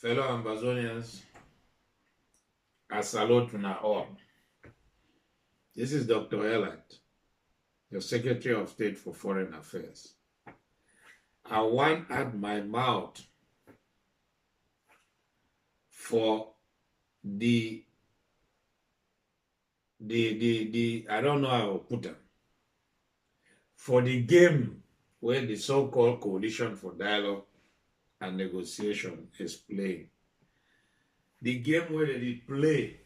Fellow Ambazonians, I salute you all. This is Dr. Elliott, your Secretary of State for Foreign Affairs. I want at my mouth for the I don't know how to put them, for the game where the so-called Coalition for Dialogue and Negotiation is playing. The game where they play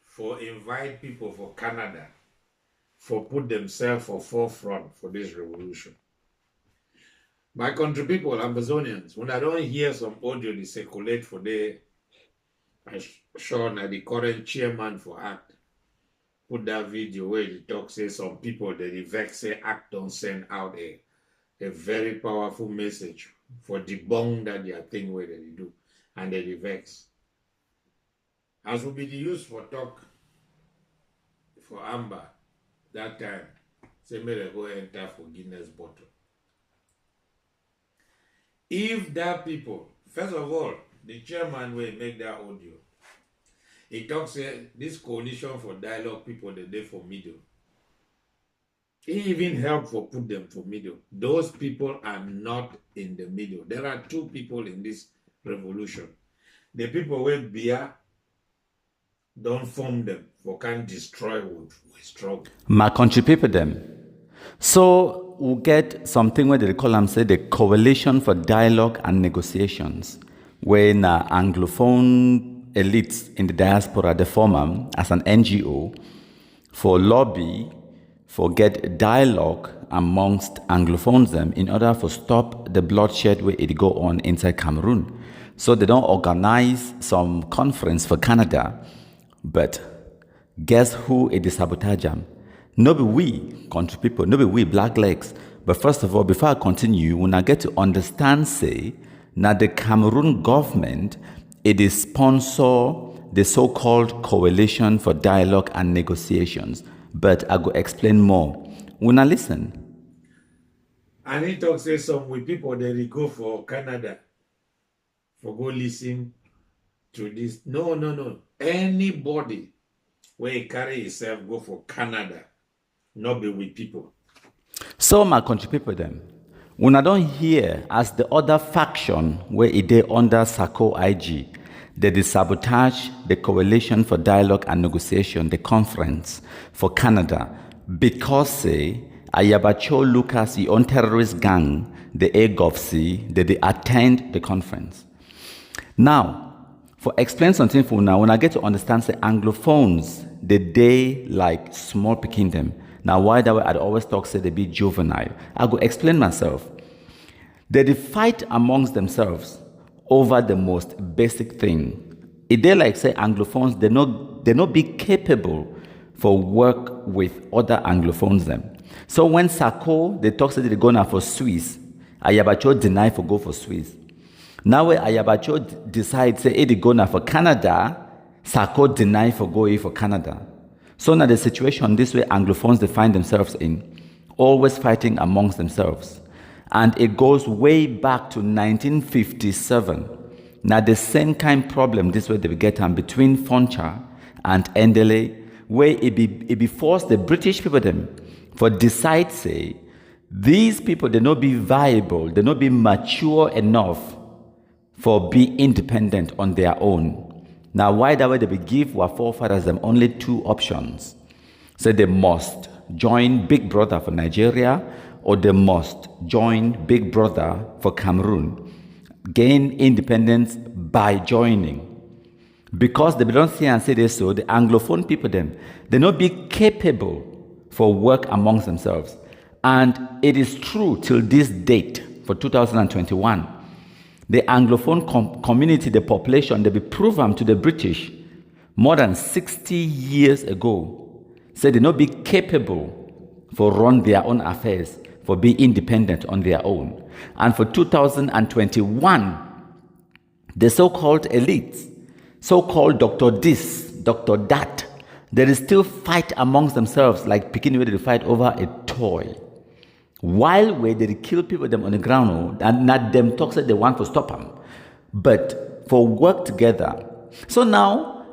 for invite people for Canada, for put themselves for forefront for this revolution. My country people, Ambazonians, when I don't hear some audio they circulate for the, I sure that the current chairman for ACT put that video where he talks, say some people that the vex say ACT don't send out a very powerful message for debunk that their thing where they do, and they vex. As will be the use for talk for Amba that time, say may they go enter for Guinness bottle. If that people, first of all, the chairman will make that audio. He talks this coalition for dialogue people the day for middle. He even helped for put them for middle. Those people are not in the middle. There are two people in this revolution. The people with beer don't form them for can destroy what we struggle. My country people them. So we'll get something where they call them say the Coalition for Dialogue and Negotiations, when Anglophone elites in the diaspora they form as an NGO for lobby for get dialogue amongst Anglophones them in order for stop the bloodshed where it go on inside Cameroon. So they don't organize some conference for Canada, but guess who it is sabotage them? No be we, country people, no be we black legs. But first of all, before I continue, when I get to understand, say, now the Cameroon government, it is sponsor the so-called Coalition for Dialogue and Negotiations. But I go explain more. When I listen. And he talks say some with people they go for Canada for go listen to this. No. Anybody where he carry himself go for Canada, not be with people. So my country people them, when I don't hear as the other faction where it they under SACO IG, they sabotage the Coalition for Dialogue and Negotiation, the conference for Canada, because say Ayabacho Lucas, the own terrorist gang, the AGOVC, they attend the conference. Now, for explain something for now, when I get to understand say Anglophones, they like small picking them. Now why that way I'd always talk say they be juvenile. I go explain myself. They fight amongst themselves over the most basic thing. If they like say Anglophones, they not be capable for work with other Anglophones them. So when SACO, they talk say they go now for Swiss, Ayabacho deny for go for Swiss. Now when Ayabacho decides say they go now for Canada, SACO deny for go for Canada. So now the situation this way Anglophones they find themselves in, always fighting amongst themselves. And it goes way back to 1957. Now the same kind of problem this way they get between Foncha and Endele, where it be forced the British people them for decide say these people they not be viable, they not be mature enough for be independent on their own. Now why that way they be give our forefathers them only two options. So they must join Big Brother for Nigeria, or they must join Big Brother for Cameroon, gain independence by joining. Because they don't see and say this, so the Anglophone people them, they not be capable for work amongst themselves. And it is true till this date, for 2021, the Anglophone community, the population, they be proven to the British more than 60 years ago, said they not be capable for run their own affairs, for be independent on their own. And for 2021, the so-called elites, so-called Dr. This, Dr. That, they still fight amongst themselves like picking where they fight over a toy. While where they kill people them on the ground, and not them talk that they want to stop them. But for work together. So now,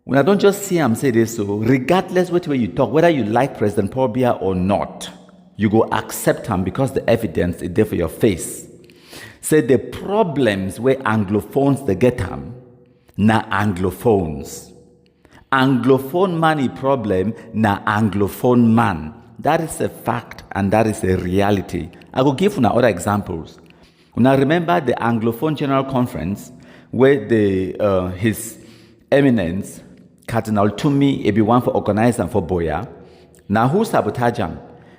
when I don't just see him say this, so regardless which way you talk, whether you like President Paul Biya or not, you go accept him because the evidence is there for your face. Say the problems where Anglophones they get him, na Anglophones. Anglophone man problem, na Anglophone man. That is a fact and that is a reality. I will give you other examples. Now remember the Anglophone General Conference where His Eminence, Cardinal Tumi, everyone for organizing for Boya. Now who sabotage him?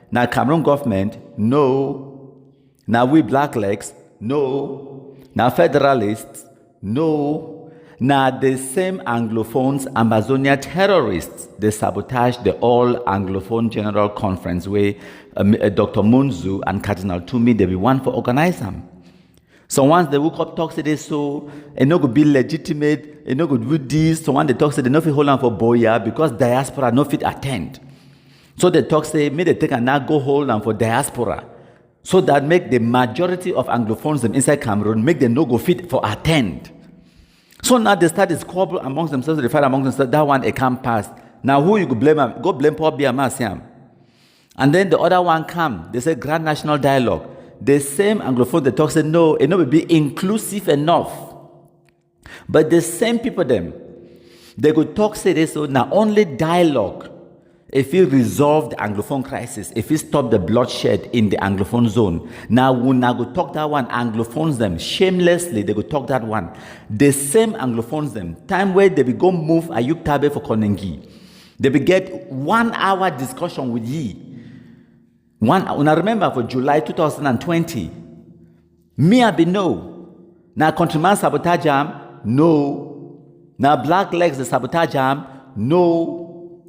Now Cameroon government, no. Now we blacklegs, no. Now federalists, no. Now the same Anglophones, Amazonia terrorists, they sabotaged the all Anglophone General Conference where Dr. Munzu and Cardinal Tumi, they be one for organizing. So once they woke up, talk say this, so it no go be legitimate, it no go do this. So when they talk say they no fit hold on for Boya because diaspora no fit attend. So they talk say, may they take and now go hold on for diaspora. So that make the majority of Anglophones them inside Cameroon, make them no go fit for attend. So now they start to squabble amongst themselves, they fight amongst themselves, that one it can't pass. Now who you go blame? Go blame Paul Biya. And then the other one come, they say Grand National Dialogue. The same Anglophone they talk say no, it will be inclusive enough. But the same people them, they go talk say this, so now only dialogue. If you resolve the Anglophone crisis, if you stop the bloodshed in the Anglophone zone, now when I go talk that one, Anglophones them, shamelessly, they go talk that one. The same Anglophones them, time where they be go move Ayuk Tabe for Konengi. They be get 1 hour discussion with ye. When I remember for July 2020, me I be no. Now countryman sabotage jam, no. Now black legs the sabotage jam, no.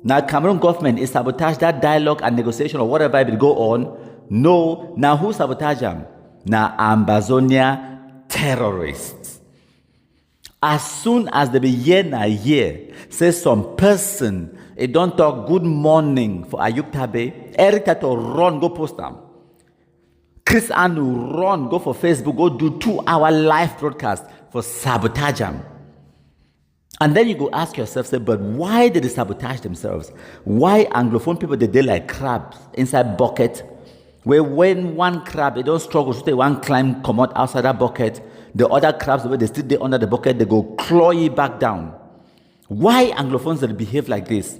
Now Cameroon government is sabotage that dialogue and negotiation or whatever it will go on. No. Now who sabotage them? Now Amazonia terrorists. As soon as they be year, say some person, it don't talk good morning for Ayuk Tabe, Eric Tato run, go post them. Chris Anu run, go for Facebook, go do 2-hour live broadcast for sabotage them. And then you go ask yourself, say, but why did they sabotage themselves? Why Anglophone people, they like crabs inside bucket, where when one crab, they don't struggle, so they one climb, come out outside that bucket, the other crabs, where they still there under the bucket, they go claw you back down. Why Anglophones that behave like this?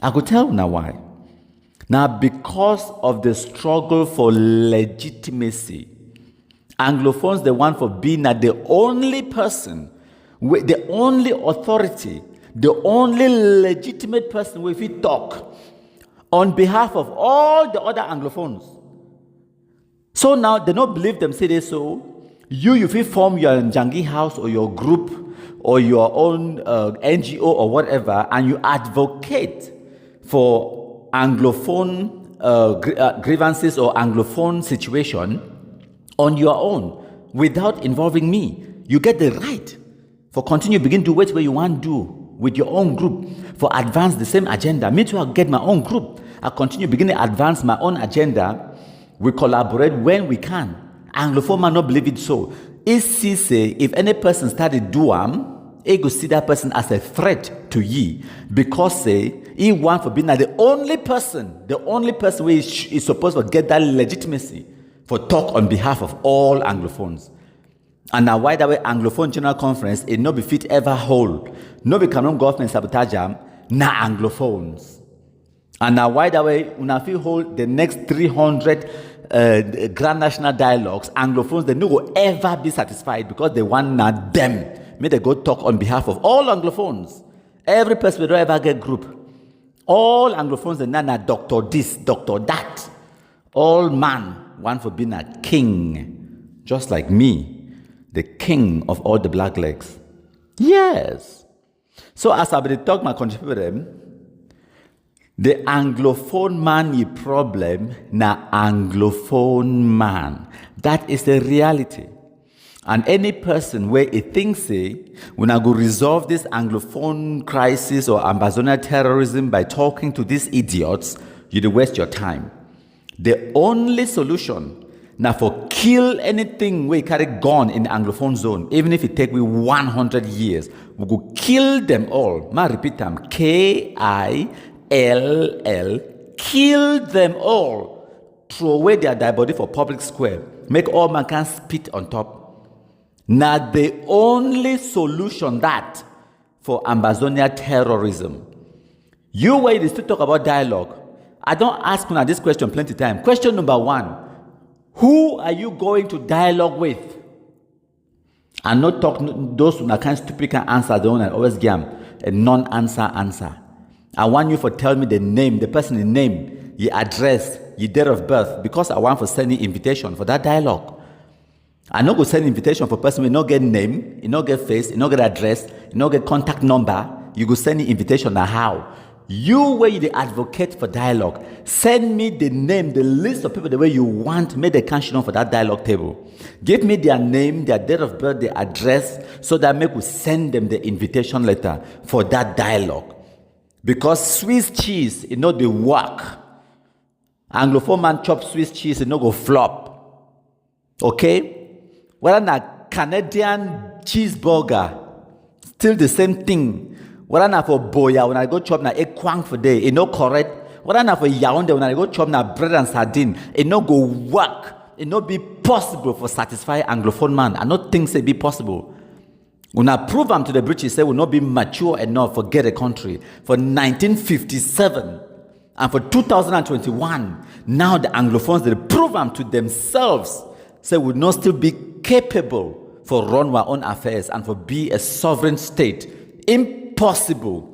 I could tell now why. Now, because of the struggle for legitimacy, Anglophones, the one for being the only person, the only authority, the only legitimate person if we talk on behalf of all the other Anglophones. So now they don't believe them, say they so. You if you form your Njangi house or your group or your own NGO or whatever, and you advocate for Anglophone grievances or Anglophone situation on your own without involving me, you get the right for continue begin to wait where you want to do with your own group for advance the same agenda. Me too, I'll get my own group. I continue begin to advance my own agenda. We collaborate when we can. Anglophone man not believe it so. If any person started do he go see that person as a threat to ye because he want for being the only person who is supposed to get that legitimacy for talk on behalf of all Anglophones. And now why that way Anglophone General Conference it no be fit ever hold. No be Cameroon government sabotage na Anglophones. And now why that way una fit hold the next 300 Grand National Dialogues, Anglophones they no go ever be satisfied because they want not them. May they go talk on behalf of all Anglophones. Every person will don't ever get group. All Anglophones they na doctor this, doctor that. All man want for being a king, just like me. The king of all the black legs. Yes. So as I been talk my country people them, the Anglophone man problem na Anglophone man. That is the reality. And any person where it thinks when I go resolve this Anglophone crisis or Amazonia terrorism by talking to these idiots, you do waste your time. The only solution now for kill anything we carry gun in the Anglophone zone, even if it take we 100 years. We go kill them all. Ma repeat them. Kill, kill them all. Throw away their dead body for public square. Make all mankind spit on top. Now the only solution that for Ambazonia terrorism. You wait is to talk about dialogue. I don't ask you this question plenty of time. Question number 1. Who are you going to dialogue with? And not talk those who kind stupid can answer the one and always give them a non-answer answer. I want you to tell me the name, the person's name, your address, your date of birth, because I want to send you invitation for that dialogue. I not go send invitation for person who not get name, you not get face, you not get address, you not get contact number. You go send the invitation now how? You where you the advocate for dialogue. Send me the name, the list of people the way you want, make the count for that dialogue table. Give me their name, their date of birth, their address, so that make we send them the invitation letter for that dialogue. Because Swiss cheese, it not the work. Anglophone man chop Swiss cheese, it not go flop. Okay? Whether na Canadian cheeseburger, still the same thing. Whether na for boya, when I go chop na egg kwang for day, it no correct. Whether na for yaounde, when I go chop na bread and sardine, it no go work. It no be possible for satisfy Anglophone man. I not think it be possible. When I prove them to the British, say will not be mature enough for get a country. For 1957 and for 2021, now the Anglophones, they prove them to themselves, say will not still be capable for run our own affairs and for be a sovereign state. Impossible.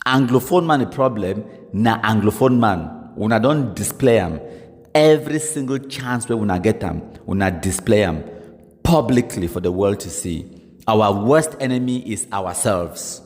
Anglophone man a problem, na Anglophone man. Una don't display them. Every single chance where una get them, una display them publicly for the world to see. Our worst enemy is ourselves.